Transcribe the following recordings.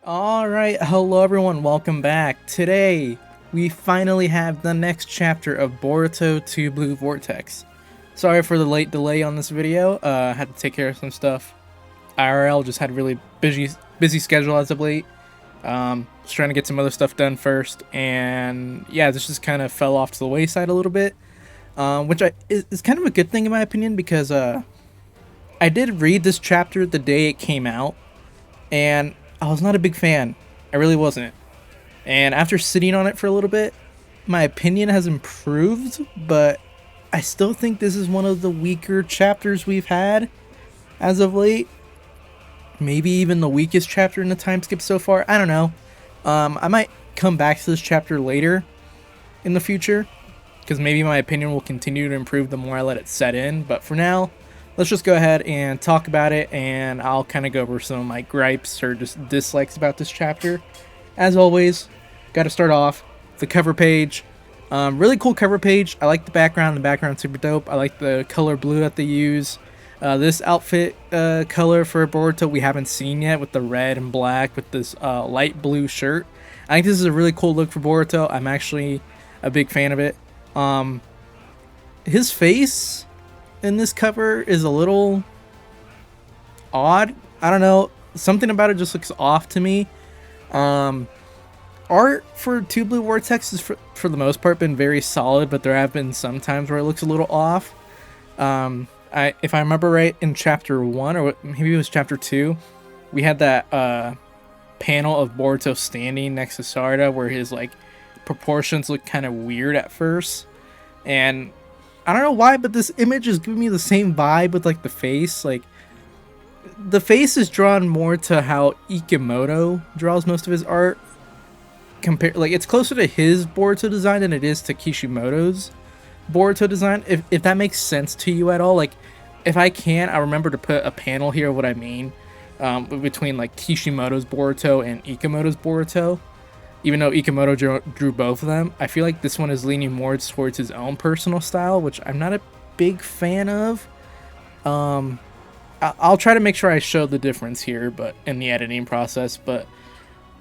Alright, hello everyone, welcome back. Today, we finally have the next chapter of Boruto 2 Blue Vortex. Sorry for the late delay on this video, had to take care of some stuff. IRL just had a really busy schedule as of late. Was trying to get some other stuff done first, and yeah, this just kind of fell off to the wayside a little bit. Which is kind of a good thing in my opinion, because I did read this chapter the day it came out, and I was not a big fan. I really wasn't. And after sitting on it for a little bit, my opinion has improved, but I still think this is one of the weaker chapters we've had as of late. Maybe even the weakest chapter in the time skip so far. I don't know. I might come back to this chapter later in the future, because maybe my opinion will continue to improve the more I let it set in. But for now, let's just go ahead and talk about it, and I'll kind of go over some of my gripes or just dislikes about this chapter. As always, got to start off the cover page. Really cool cover page. I like the background. The background's super dope. I like the color blue that they use. This outfit color for Boruto we haven't seen yet, with the red and black with this light blue shirt. I think this is a really cool look for Boruto. I'm actually a big fan of it. His face in this cover is a little odd. I don't know, something about it just looks off to me. Art for 2 Blue Vortex is for the most part been very solid, but there have been some times where it looks a little off. If I remember right, in chapter 1, or maybe it was chapter 2, we had that panel of Boruto standing next to Sarada where his like proportions look kind of weird at first, and I don't know why, but this image is giving me the same vibe with like the face. Like, the face is drawn more to how Ikemoto draws most of his art. Like, it's closer to his Boruto design than it is to Kishimoto's Boruto design. If that makes sense to you at all. Like, if I can, I remember to put a panel here of what I mean between like Kishimoto's Boruto and Ikemoto's Boruto. Even though Ikemoto drew both of them, I feel like this one is leaning more towards his own personal style, which I'm not a big fan of. I'll try to make sure I show the difference here, but in the editing process. But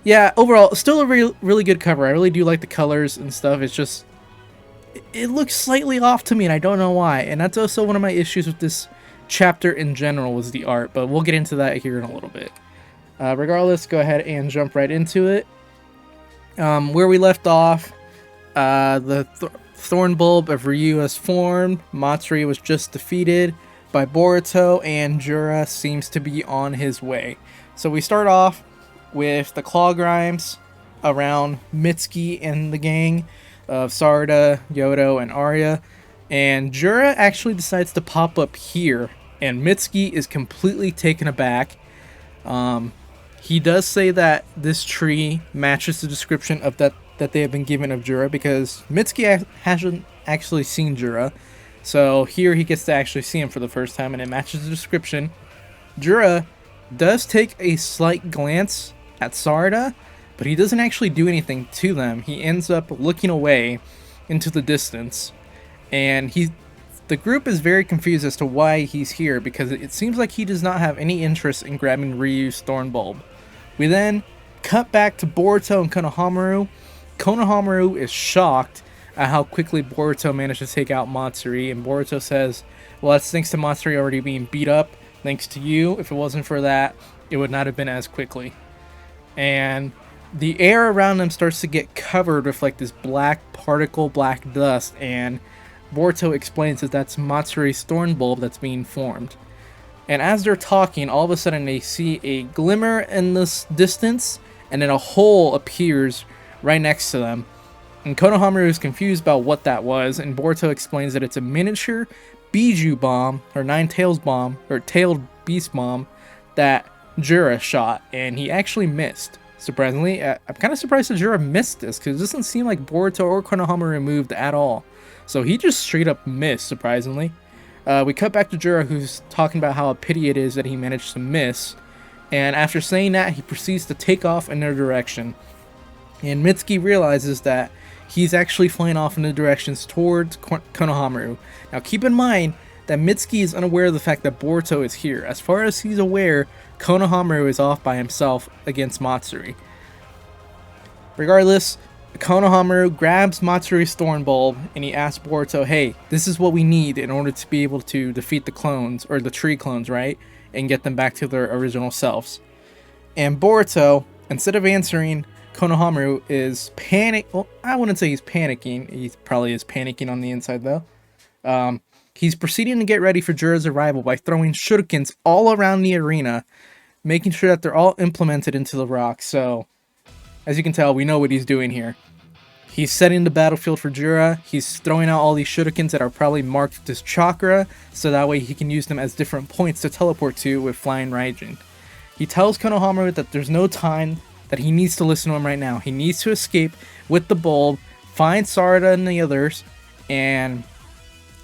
yeah, overall, still a really good cover. I really do like the colors and stuff. It's just, it looks slightly off to me, and I don't know why. And that's also one of my issues with this chapter in general, was the art. But we'll get into that here in a little bit. Regardless, go ahead and jump right into it. Where we left off, the Thorn Bulb of Ryu has formed, Matsuri was just defeated by Boruto, and Jura seems to be on his way. So we start off with the claw grimes around Mitsuki and the gang of Sarada, Yodo, and Arya, and Jura actually decides to pop up here, and Mitsuki is completely taken aback. He does say that this tree matches the description of that they have been given of Jura, because Mitsuki hasn't actually seen Jura. So here he gets to actually see him for the first time, and it matches the description. Jura does take a slight glance at Sarada, but he doesn't actually do anything to them. He ends up looking away into the distance, and the group is very confused as to why he's here, because it seems like he does not have any interest in grabbing Ryu's Thorn Bulb. We then cut back to Boruto and Konohamaru. Konohamaru is shocked at how quickly Boruto managed to take out Matsuri, and Boruto says, well, that's thanks to Matsuri already being beat up. Thanks to you. If it wasn't for that, it would not have been as quickly. And the air around them starts to get covered with like this black particle, black dust, and Boruto explains that that's Matsuri's Thorn Bulb that's being formed. And as they're talking, all of a sudden they see a glimmer in this distance, and then a hole appears right next to them. And Konohamaru is confused about what that was, and Boruto explains that it's a miniature Biju bomb, or Nine Tails bomb, or Tailed Beast bomb, that Jura shot, and he actually missed. Surprisingly, I'm kind of surprised that Jura missed this, because it doesn't seem like Boruto or Konohamaru moved at all. So he just straight up missed, surprisingly. We cut back to Jura, who's talking about how a pity it is that he managed to miss, and after saying that, he proceeds to take off in their direction. And Mitsuki realizes that he's actually flying off in the directions towards Konohamaru. Now keep in mind, that Mitsuki is unaware of the fact that Boruto is here. As far as he's aware, Konohamaru is off by himself against Matsuri. Regardless, Konohamaru grabs Matsuru's Thorn Bulb and he asks Boruto, hey, this is what we need in order to be able to defeat the clones, or the tree clones, right? And get them back to their original selves. And Boruto, instead of answering, Konohamaru is well, I wouldn't say he's panicking. He probably is panicking on the inside, though. He's proceeding to get ready for Jura's arrival by throwing shurikens all around the arena, making sure that they're all implemented into the rock. So, as you can tell, we know what he's doing here. He's setting the battlefield for Jura. He's throwing out all these shurikens that are probably marked with his chakra, so that way he can use them as different points to teleport to with Flying Raijin. He tells Konohamaru that there's no time, that he needs to listen to him right now. He needs to escape with the bulb, find Sarada and the others, and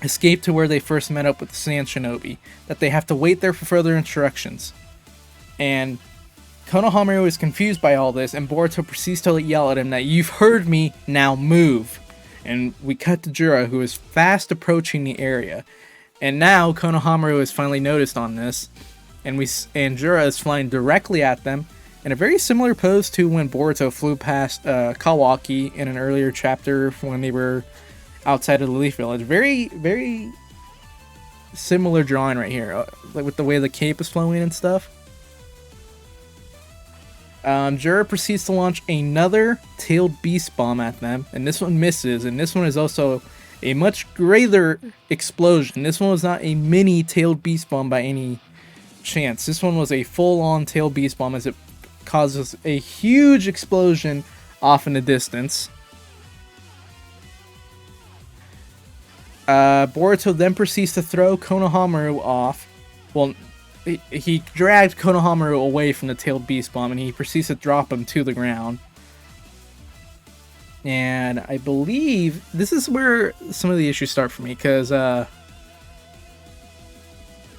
escape to where they first met up with the Sand Shinobi. That they have to wait there for further instructions. And Konohamaru is confused by all this, and Boruto proceeds to yell at him that you've heard me, now move. And we cut to Jura, who is fast approaching the area. And now Konohamaru is finally noticed on this, and Jura is flying directly at them in a very similar pose to when Boruto flew past Kawaki in an earlier chapter when they were outside of the Leaf Village. Very, very similar drawing right here, like with the way the cape is flowing and stuff. Jura proceeds to launch another tailed beast bomb at them, and this one misses, and this one is also a much greater explosion. This one was not a mini tailed beast bomb by any chance. This one was a full-on tailed beast bomb, as it causes a huge explosion off in the distance. Boruto then proceeds to throw Konohamaru off. Well, he dragged Konohamaru away from the tailed beast bomb, and he proceeds to drop him to the ground. And I believe this is where some of the issues start for me, because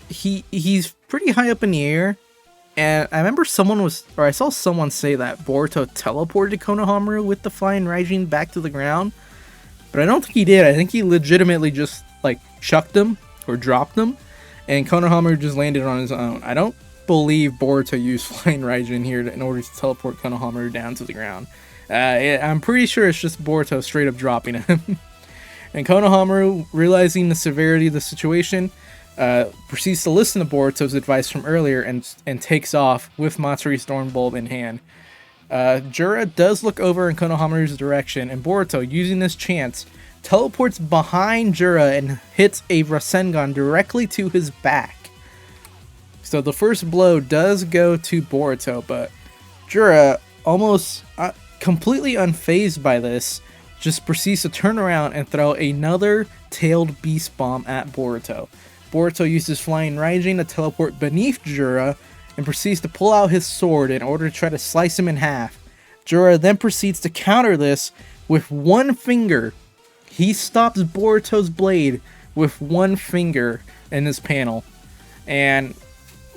he's pretty high up in the air, and I remember I saw someone say that Boruto teleported Konohamaru with the Flying Raijin back to the ground, but I don't think he did. I think he legitimately just like chucked him or dropped him, and Konohamaru just landed on his own. I don't believe Boruto used Flying Raijin here in order to teleport Konohamaru down to the ground. I'm pretty sure it's just Boruto straight up dropping him. And Konohamaru, realizing the severity of the situation, proceeds to listen to Boruto's advice from earlier and takes off with Matsuru's Thorn Bulb in hand. Jura does look over in Konohamaru's direction, and Boruto, using this chance, teleports behind Jura and hits a Rasengan directly to his back. So the first blow does go to Boruto, but Jura, almost completely unfazed by this, just proceeds to turn around and throw another tailed beast bomb at Boruto. Boruto uses Flying Raijin to teleport beneath Jura and proceeds to pull out his sword in order to try to slice him in half. Jura then proceeds to counter this with one finger. He stops Boruto's blade with one finger in this panel. And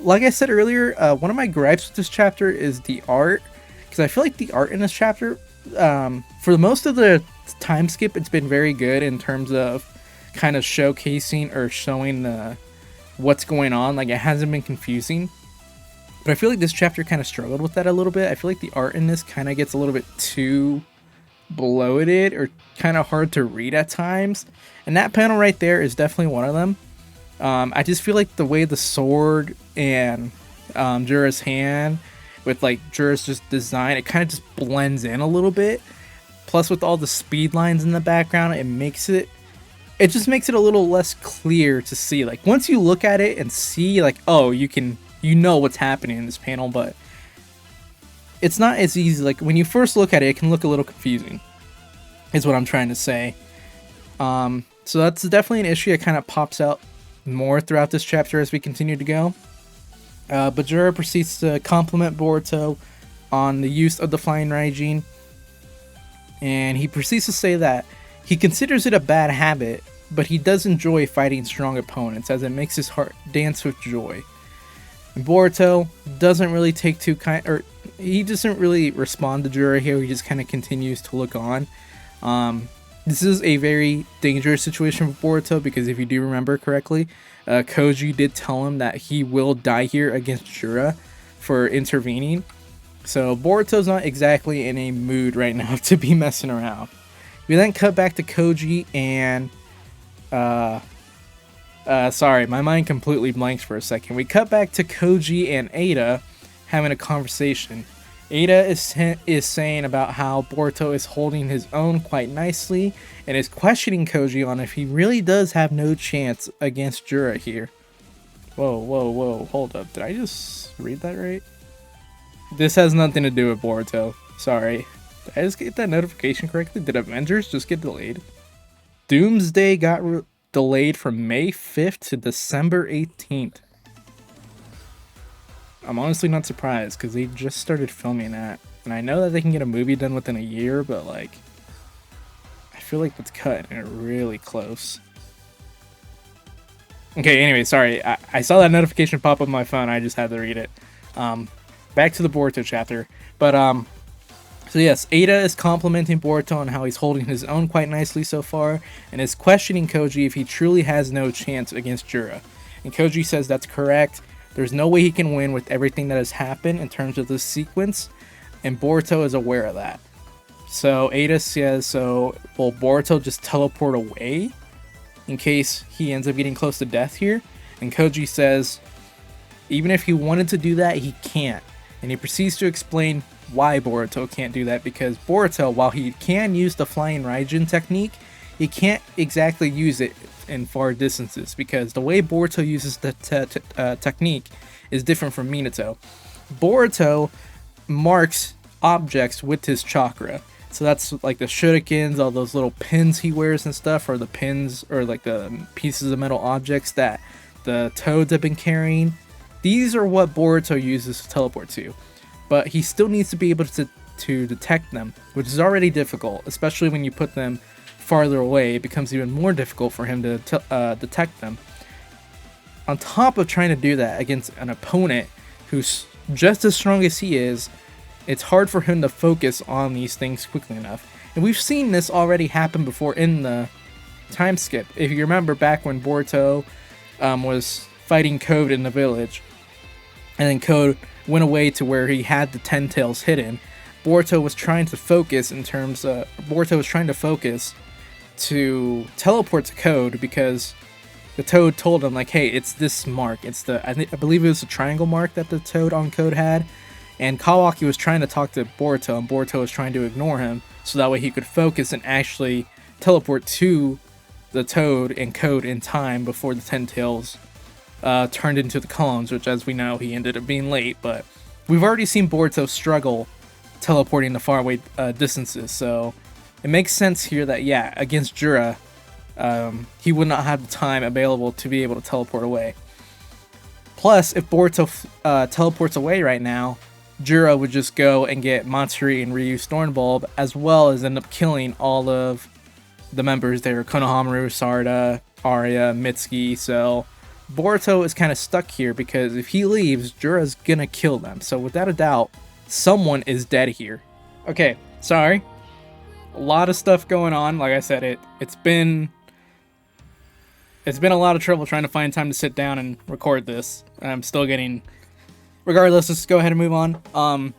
like I said earlier, one of my gripes with this chapter is the art, because I feel like the art in this chapter, for most of the time skip, it's been very good in terms of kind of showcasing or showing what's going on. Like, it hasn't been confusing, but I feel like this chapter kind of struggled with that a little bit. I feel like the art in this kind of gets a little bit too bloated or kind of hard to read at times, and that panel right there is definitely one of them. I just feel like the way the sword and Jura's hand with like Jura's just design, it kind of just blends in a little bit. Plus with all the speed lines in the background, it just makes it a little less clear to see. Like, once you look at it and see, like, oh, you know what's happening in this panel, but it's not as easy. Like, when you first look at it, it can look a little confusing, is what I'm trying to say. So that's definitely an issue that kind of pops out more throughout this chapter as we continue to go. But Jura proceeds to compliment Boruto on the use of the Flying Raijin, and he proceeds to say that he considers it a bad habit, but he does enjoy fighting strong opponents, as it makes his heart dance with joy. And Boruto doesn't really he doesn't really respond to Jura here. He just kind of continues to look on. This is a very dangerous situation for Boruto because if you do remember correctly, Koji did tell him that he will die here against Jura for intervening. So Boruto's not exactly in a mood right now to be messing around. We then cut back to Koji and sorry, my mind completely blanks for a second. We cut back to Koji and Ada having a conversation. Ada is saying about how Boruto is holding his own quite nicely and is questioning Koji on if he really does have no chance against Jura here. Whoa, hold up. Did I just read that right? This has nothing to do with Boruto. Sorry. Did I just get that notification correctly? Did Avengers just get delayed? Doomsday got delayed from May 5th to December 18th. I'm honestly not surprised because they just started filming that. And I know that they can get a movie done within a year, but like, I feel like that's cutting it really close. Okay, anyway, sorry. I saw that notification pop up on my phone. I just had to read it. Back to the Boruto chapter. But, so yes, Ada is complimenting Boruto on how he's holding his own quite nicely so far, and is questioning Koji if he truly has no chance against Jura. And Koji says that's correct. There's no way he can win with everything that has happened in terms of this sequence, and Boruto is aware of that. So Ada says, so will Boruto just teleport away in case he ends up getting close to death here? And Koji says, even if he wanted to do that, he can't. And he proceeds to explain why Boruto can't do that, because Boruto, while he can use the flying Raijin technique, he can't exactly use it in far distances, because the way Boruto uses the technique is different from Minato. Boruto marks objects with his chakra. So that's like the shurikens, all those little pins he wears and stuff, or the pins, or like the pieces of metal objects that the toads have been carrying. These are what Boruto uses to teleport to. But he still needs to be able to detect them, which is already difficult, especially when you put them farther away. It becomes even more difficult for him to detect them. On top of trying to do that against an opponent who's just as strong as he is, it's hard for him to focus on these things quickly enough. And we've seen this already happen before in the time skip. If you remember back when Boruto was fighting Code in the village, and then Code went away to where he had the 10 tails hidden, Boruto was trying to focus to teleport to Code, because the toad told him, like, hey, it's this mark. It's the, I believe it was the triangle mark that the toad on Code had. And Kawaki was trying to talk to Boruto, and Boruto was trying to ignore him, so that way he could focus and actually teleport to the toad and Code in time before the 10 tails turned into the columns, which, as we know, he ended up being late. But we've already seen Boruto struggle teleporting the faraway distances, so it makes sense here that, yeah, against Jura, he would not have the time available to be able to teleport away. Plus, if Boruto teleports away right now, Jura would just go and get Matsuri and Ryu Stormbulb, as well as end up killing all of the members there, Konohamaru, Sarada, Arya, Mitsuki. So Boruto is kind of stuck here, because if he leaves, Jura's gonna kill them. So without a doubt, someone is dead here. Okay, sorry. A lot of stuff going on. Like I said, it's been a lot of trouble trying to find time to sit down and record this. I'm still getting... Regardless, let's go ahead and move on.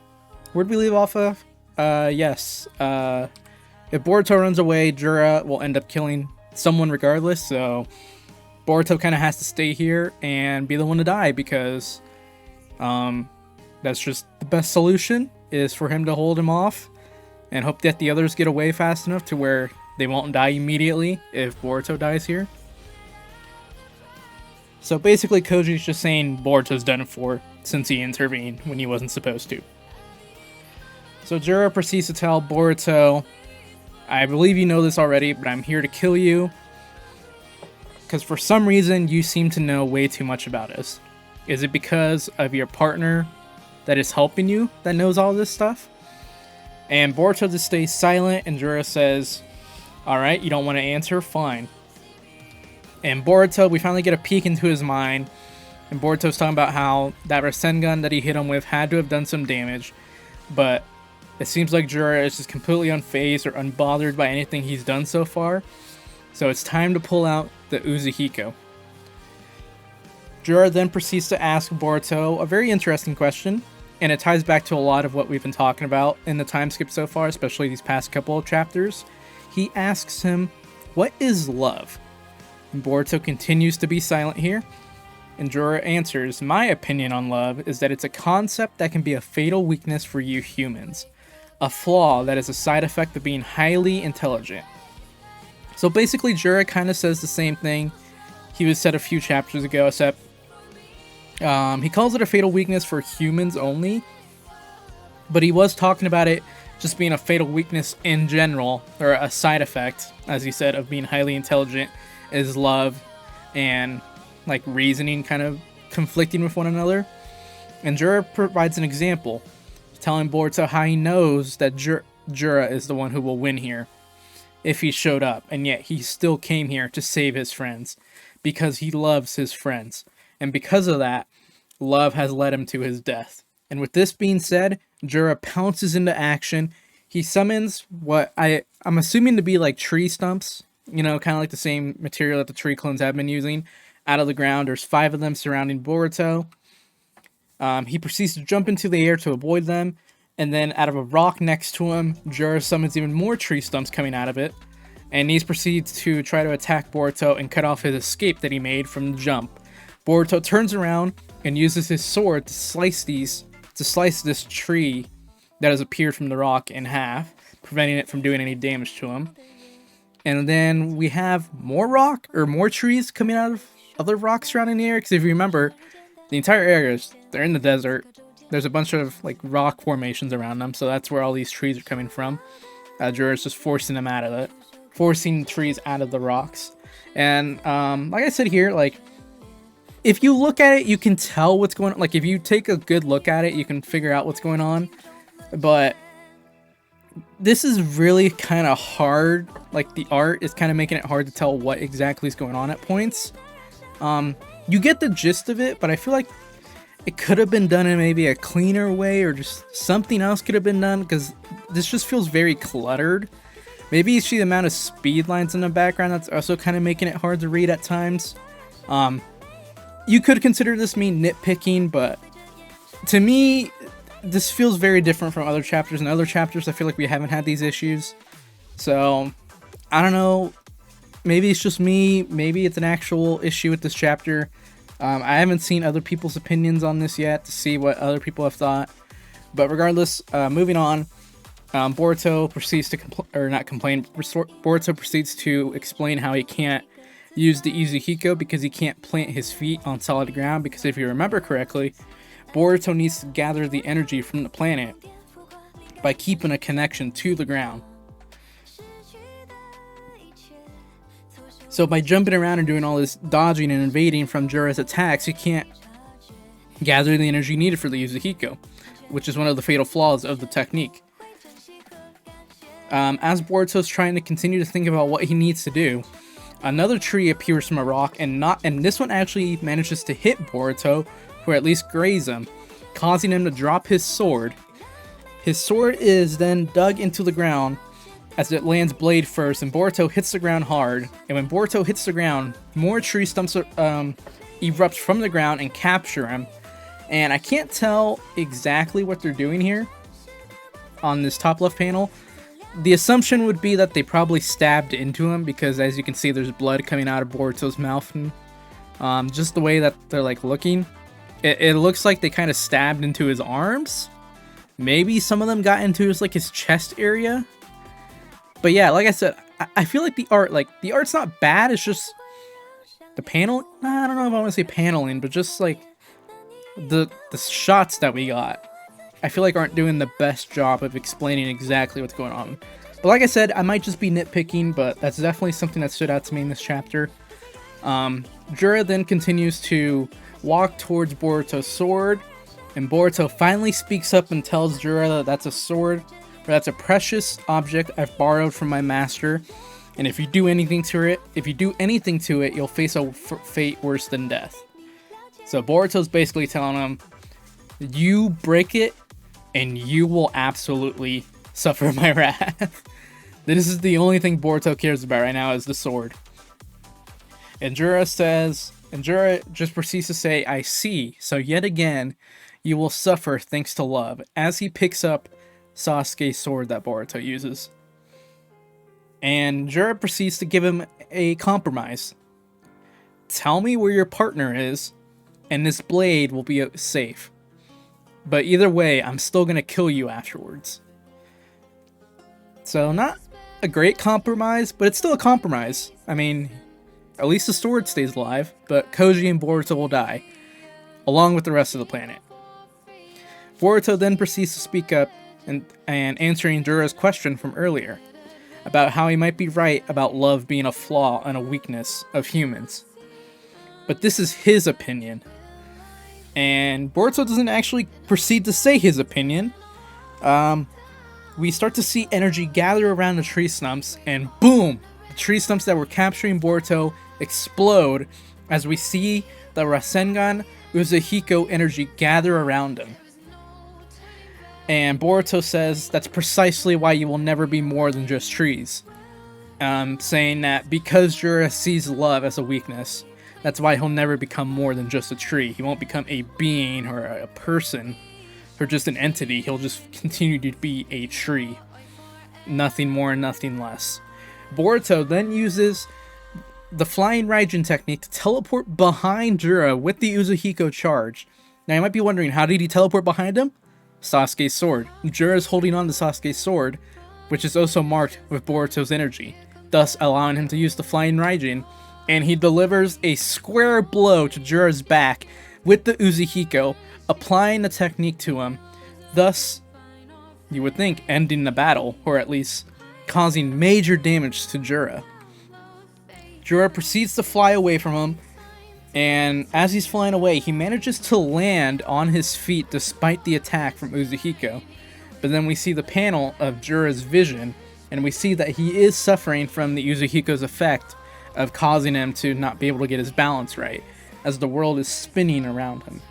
Where'd we leave off of? Yes. If Boruto runs away, Jura will end up killing someone regardless, so Boruto kind of has to stay here and be the one to die, because that's just the best solution, is for him to hold him off and hope that the others get away fast enough to where they won't die immediately if Boruto dies here. So basically, Koji's just saying Boruto's done it for, since he intervened when he wasn't supposed to. So Jura proceeds to tell Boruto, I believe you know this already, but I'm here to kill you, because for some reason you seem to know way too much about us. Is it because of your partner that is helping you that knows all this stuff? And Boruto just stays silent, and Jura says, alright, you don't want to answer? Fine. And Boruto, we finally get a peek into his mind, and Boruto's talking about how that Rasengan that he hit him with had to have done some damage, but It seems like Jura is just completely unfazed or unbothered by anything he's done so far, so it's time to pull out the Uzuhiko. Jura then proceeds to ask Boruto a very interesting question, and it ties back to a lot of what we've been talking about in the time skip so far, especially these past couple of chapters. He asks him, "What is love?" And Boruto continues to be silent here, and Jura answers, "My opinion on love is that it's a concept that can be a fatal weakness for you humans. A flaw that is a side effect of being highly intelligent." So basically, Jura kind of says the same thing he was said a few chapters ago, except he calls it a fatal weakness for humans only, but he was talking about it just being a fatal weakness in general, or a side effect, as he said, of being highly intelligent, is love and like reasoning kind of conflicting with one another. And Jura provides an example, telling Boruto how he knows that Jura is the one who will win here if he showed up, and yet he still came here to save his friends because he loves his friends, and because of that, love has led him to his death. And with this being said, Jura pounces into action. He summons what I'm assuming to be like tree stumps, you know, kind of like the same material that the tree clones have been using, out of the ground. There's 5 of them surrounding Boruto. He proceeds to jump into the air to avoid them, and then out of a rock next to him, Jura summons even more tree stumps coming out of it, and he proceeds to try to attack Boruto and cut off his escape that he made from the jump. Boruto turns around and uses his sword to slice this tree that has appeared from the rock in half, preventing it from doing any damage to him. And then we have more trees coming out of other rocks surrounding the area, because if you remember, the entire area they're in the desert. There's a bunch of like rock formations around them, so that's where all these trees are coming from. Jura's just forcing them out of it, forcing trees out of the rocks. And like I said here, like if you look at it, you can tell what's going on. Like if you take a good look at it, you can figure out what's going on. But this is really kind of hard. Like the art is kind of making it hard to tell what exactly is going on at points. You get the gist of it, but I feel like it could have been done in maybe a cleaner way, or just something else could have been done, because this just feels very cluttered. Maybe you see the amount of speed lines in the background that's also kind of making it hard to read at times. You could consider this me nitpicking, but to me, this feels very different from other chapters. In other chapters, I feel like we haven't had these issues. So, I don't know. Maybe it's just me. Maybe it's an actual issue with this chapter. I haven't seen other people's opinions on this yet to see what other people have thought. But regardless, moving on, Boruto proceeds to Boruto proceeds to explain how he can't use the Uzuhiko because he can't plant his feet on solid ground. Because if you remember correctly, Boruto needs to gather the energy from the planet by keeping a connection to the ground. So by jumping around and doing all this dodging and evading from Jura's attacks, you can't gather the energy needed for the Uzuhiko, which is one of the fatal flaws of the technique. As Boruto's trying to continue to think about what he needs to do, another tree appears from a rock, and this one actually manages to hit Boruto, or at least graze him, causing him to drop his sword. His sword is then dug into the ground as it lands blade first, and Boruto hits the ground hard. And when Boruto hits the ground, more tree stumps erupt from the ground and capture him. And I can't tell exactly what they're doing here on this top left panel. The assumption would be that they probably stabbed into him, because as you can see, there's blood coming out of Boruto's mouth. And just the way that they're like looking, it looks like they kind of stabbed into his arms. Maybe some of them got into his chest area. But yeah, like I said, I feel like the art's not bad. It's just the panel. I don't know if I want to say paneling, but just like the shots that we got, I feel like aren't doing the best job of explaining exactly what's going on. But like I said, I might just be nitpicking, but that's definitely something that stood out to me in this chapter. Jura then continues to walk towards Boruto's sword, and Boruto finally speaks up and tells Jura that that's a sword, or that's a precious object I've borrowed from my master, and if you do anything to it, you'll face a fate worse than death. So Boruto's basically telling him, you break it, and you will absolutely suffer my wrath. This is the only thing Boruto cares about right now is the sword. And Jura just proceeds to say, I see, so yet again, you will suffer thanks to love, as he picks up Sasuke's sword that Boruto uses. And Jura proceeds to give him a compromise. Tell me where your partner is, and this blade will be safe. But either way, I'm still gonna kill you afterwards. So not a great compromise, but it's still a compromise. I mean, at least the sword stays alive, but Koji and Boruto will die, along with the rest of the planet. Boruto then proceeds to speak up and answering Jura's question from earlier, about how he might be right about love being a flaw and a weakness of humans. But this is his opinion. And Boruto doesn't actually proceed to say his opinion. We start to see energy gather around the tree stumps, and boom! The tree stumps that were capturing Boruto explode as we see the Rasengan Uzuhiko energy gather around him. And Boruto says that's precisely why you will never be more than just trees. Saying that because Jura sees love as a weakness, that's why he'll never become more than just a tree. He won't become a being or a person or just an entity. He'll just continue to be a tree. Nothing more, nothing less. Boruto then uses the Flying Raijin technique to teleport behind Jura with the Uzuhiko charge. Now you might be wondering, how did he teleport behind him? Sasuke's sword. Jura is holding on to Sasuke's sword, which is also marked with Boruto's energy, thus allowing him to use the Flying Raijin, and he delivers a square blow to Jura's back with the Uzuhiko, applying the technique to him, thus, you would think, ending the battle, or at least causing major damage to Jura. Jura proceeds to fly away from him, and as he's flying away, he manages to land on his feet despite the attack from Uzuhiko. But then we see the panel of Jura's vision, and we see that he is suffering from the Uzuhiko's effect of causing him to not be able to get his balance right, as the world is spinning around him.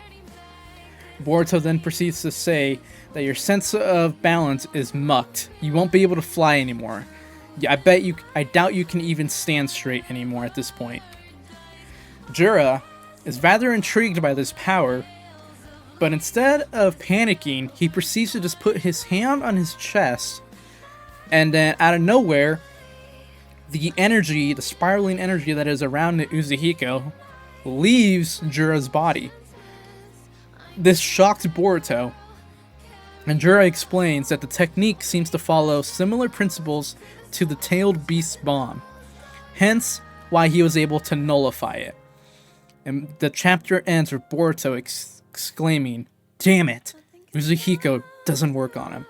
Boruto then proceeds to say that your sense of balance is mucked. You won't be able to fly anymore. I doubt you can even stand straight anymore at this point. Jura is rather intrigued by this power, but instead of panicking, he proceeds to just put his hand on his chest, and then out of nowhere, the energy, the spiraling energy that is around the Uzuhiko, leaves Jura's body. This shocked Boruto, and Jura explains that the technique seems to follow similar principles to the Tailed Beast's bomb, hence why he was able to nullify it. And the chapter ends with Boruto exclaiming, "Damn it, Uzuhiko doesn't work on him."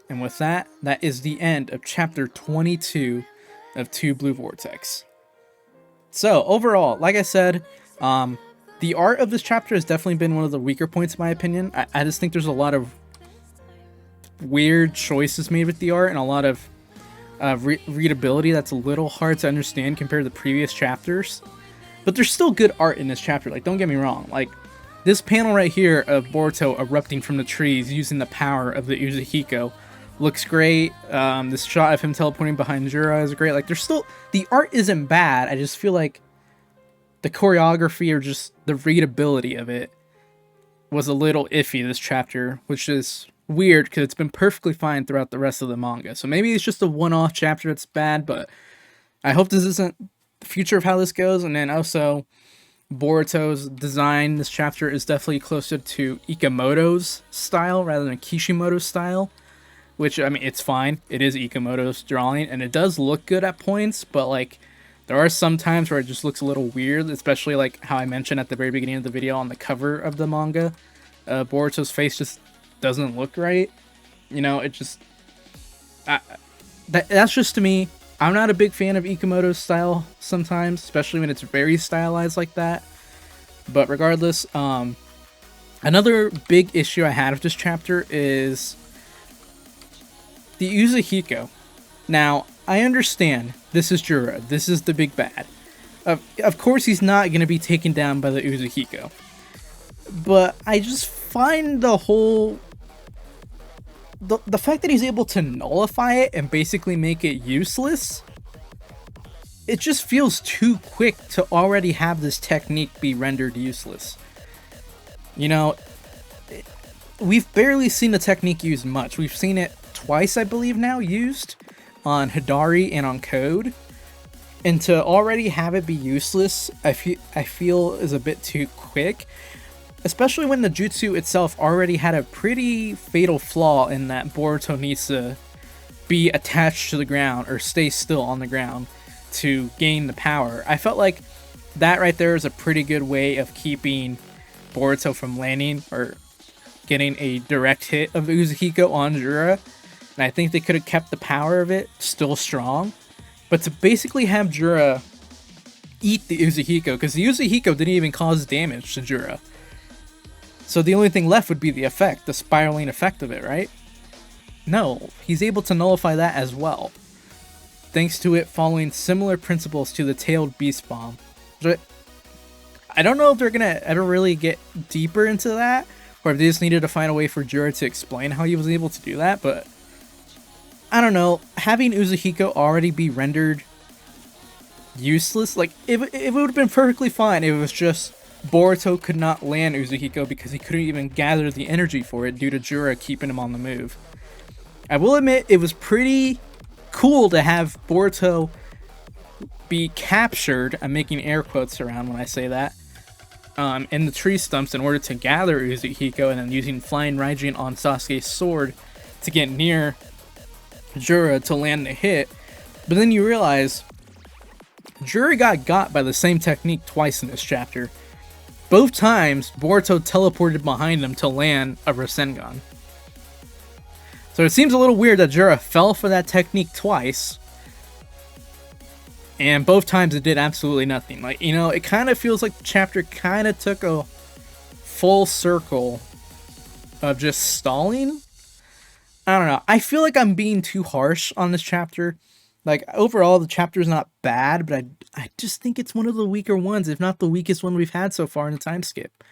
And with that, that is the end of chapter 22 of 2 Blue Vortex. So overall, like I said, the art of this chapter has definitely been one of the weaker points in my opinion. I just think there's a lot of weird choices made with the art and a lot of readability that's a little hard to understand compared to the previous chapters. But there's still good art in this chapter, like don't get me wrong. Like this panel right here of Boruto erupting from the trees using the power of the Uzuhiko looks great. This shot of him teleporting behind Jura is great. Like there's still, the art isn't bad. I just feel like the choreography or just the readability of it was a little iffy this chapter, which is weird because it's been perfectly fine throughout the rest of the manga. So maybe it's just a one-off chapter that's bad, but I hope this isn't the future of how this goes. And then also Boruto's design this chapter is definitely closer to Ikamoto's style rather than Kishimoto's style, which, I mean, it's fine. It is Ikamoto's drawing and it does look good at points, but like there are some times where it just looks a little weird, especially like how I mentioned at the very beginning of the video on the cover of the manga. Boruto's face just doesn't look right. You know, it just... that's just to me. I'm not a big fan of Ikamoto's style sometimes, especially when it's very stylized like that. But regardless, another big issue I had with this chapter is the Uzuhiko. Now, I understand this is Jura. This is the big bad. Of course, he's not going to be taken down by the Uzuhiko. But I just find the whole the fact that he's able to nullify it and basically make it useless, it just feels too quick to already have this technique be rendered useless. You know, we've barely seen the technique used much. We've seen it twice, I believe now, used on Hidari and on Code. And to already have it be useless, I feel is a bit too quick. Especially when the jutsu itself already had a pretty fatal flaw in that Boruto needs to be attached to the ground or stay still on the ground to gain the power. I felt like that right there is a pretty good way of keeping Boruto from landing or getting a direct hit of Uzuhiko on Jura. And I think they could have kept the power of it still strong. But to basically have Jura eat the Uzuhiko, because the Uzuhiko didn't even cause damage to Jura. So the only thing left would be the effect, the spiraling effect of it, right? No, he's able to nullify that as well, thanks to it following similar principles to the tailed beast bomb. I don't know if they're gonna ever really get deeper into that, or if they just needed to find a way for Jura to explain how he was able to do that, but I don't know, having Uzuhiko already be rendered useless, like, it would have been perfectly fine if it was just Boruto could not land Uzuhiko because he couldn't even gather the energy for it due to Jura keeping him on the move. I will admit, it was pretty cool to have Boruto be captured, I'm making air quotes around when I say that, in the tree stumps in order to gather Uzuhiko, and then using Flying Raijin on Sasuke's sword to get near Jura to land the hit. But then you realize Jura got by the same technique twice in this chapter. Both times, Boruto teleported behind him to land a Rasengan. So it seems a little weird that Jura fell for that technique twice, and both times it did absolutely nothing. Like, you know, it kind of feels like the chapter kind of took a full circle of just stalling. I don't know. I feel like I'm being too harsh on this chapter. Like, overall, the chapter is not bad, but I just think it's one of the weaker ones, if not the weakest one we've had so far in the time skip.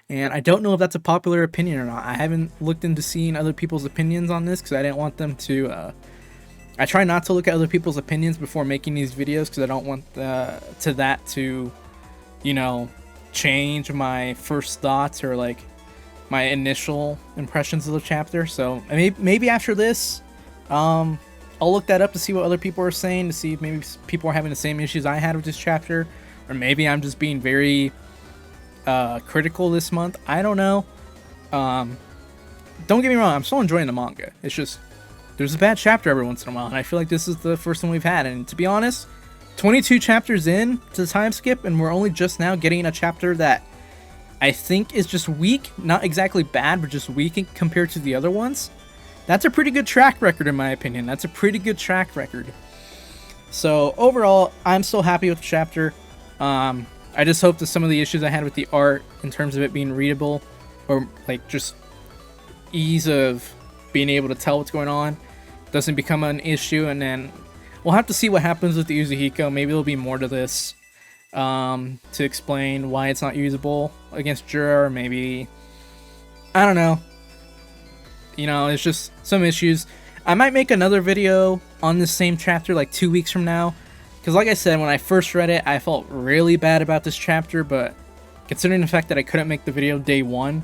And I don't know if that's a popular opinion or not. I haven't looked into seeing other people's opinions on this because I didn't want them to... I try not to look at other people's opinions before making these videos because I don't want that to, you know, change my first thoughts or, like, my initial impressions of the chapter. So maybe after this... I'll look that up to see what other people are saying, to see if maybe people are having the same issues I had with this chapter, or maybe I'm just being very critical this month. I don't know. Don't get me wrong, I'm still enjoying the manga. It's just, there's a bad chapter every once in a while, and I feel like this is the first one we've had. And to be honest, 22 chapters in to the time skip, and we're only just now getting a chapter that I think is just weak. Not exactly bad, but just weak compared to the other ones. That's a pretty good track record, in my opinion. That's a pretty good track record. So, overall, I'm still happy with the chapter. I just hope that some of the issues I had with the art, in terms of it being readable, or, like, just ease of being able to tell what's going on, doesn't become an issue. And then we'll have to see what happens with the Uzuhiko. Maybe there'll be more to this to explain why it's not usable against Jura, or maybe... I don't know. You know, it's just some issues. I might make another video on this same chapter like 2 weeks from now. Because like I said, when I first read it, I felt really bad about this chapter. But considering the fact that I couldn't make the video day one,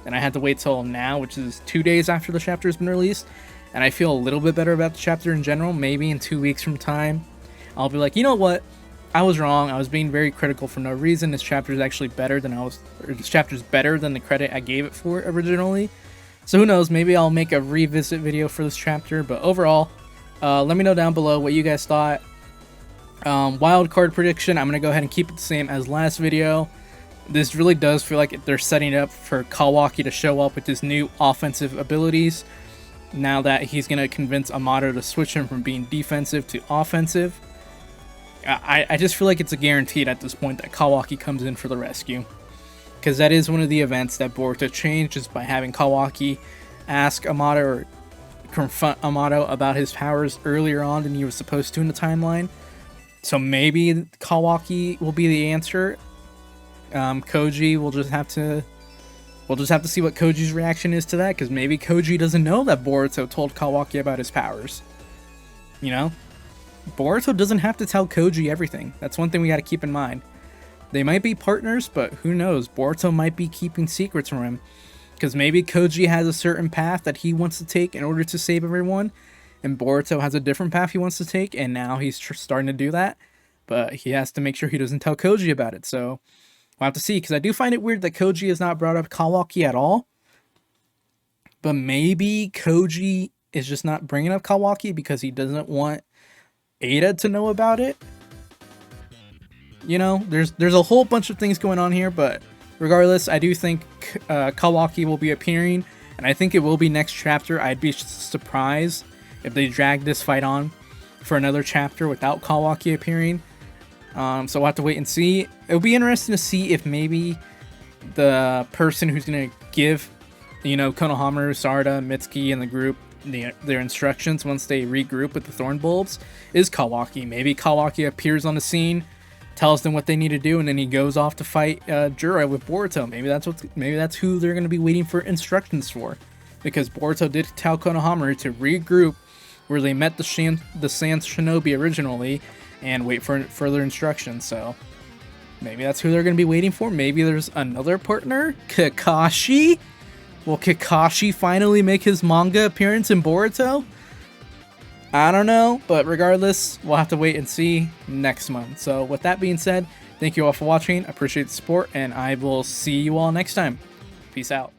and I had to wait till now, which is 2 days after the chapter has been released, and I feel a little bit better about the chapter in general, maybe in 2 weeks from time, I'll be like, you know what? I was wrong. I was being very critical for no reason. This chapter is actually better than this chapter's better than the credit I gave it for originally. So who knows, maybe I'll make a revisit video for this chapter, but overall, let me know down below what you guys thought. Wild card prediction, I'm going to go ahead and keep it the same as last video. This really does feel like they're setting up for Kawaki to show up with his new offensive abilities, now that he's going to convince Amato to switch him from being defensive to offensive. I just feel like it's a guaranteed at this point that Kawaki comes in for the rescue. Because that is one of the events that Boruto changed, is by having Kawaki ask Amato or confront Amato about his powers earlier on than he was supposed to in the timeline. So maybe Kawaki will be the answer. Koji will just have to we'll just have to see what Koji's reaction is to that, because maybe Koji doesn't know that Boruto told Kawaki about his powers. You know? Boruto doesn't have to tell Koji everything. That's one thing we gotta keep in mind. They might be partners, but who knows? Boruto might be keeping secrets from him. Because maybe Koji has a certain path that he wants to take in order to save everyone, and Boruto has a different path he wants to take, and now he's starting to do that. But he has to make sure he doesn't tell Koji about it, so we'll have to see. Because I do find it weird that Koji has not brought up Kawaki at all. But maybe Koji is just not bringing up Kawaki because he doesn't want Ada to know about it. You know, there's a whole bunch of things going on here, but regardless, I do think Kawaki will be appearing, and I think it will be next chapter. I'd be surprised if they drag this fight on for another chapter without Kawaki appearing. So we'll have to wait and see. It'll be interesting to see if maybe the person who's going to give, you know, Konohamaru, Sarada, Mitsuki, and the group their instructions once they regroup with the Thorn Bulbs is Kawaki. Maybe Kawaki appears on the scene, tells them what they need to do, and then he goes off to fight Jiraiya with Boruto. Maybe that's who they're going to be waiting for instructions for, because Boruto did tell Konohamaru to regroup where they met the Sand Shinobi originally and wait for further instructions. So maybe that's who they're going to be waiting for. Maybe there's another partner, Kakashi. Will Kakashi finally make his manga appearance in Boruto? I don't know, but regardless, we'll have to wait and see next month. So with that being said, thank you all for watching. I appreciate the support, and I will see you all next time. Peace out.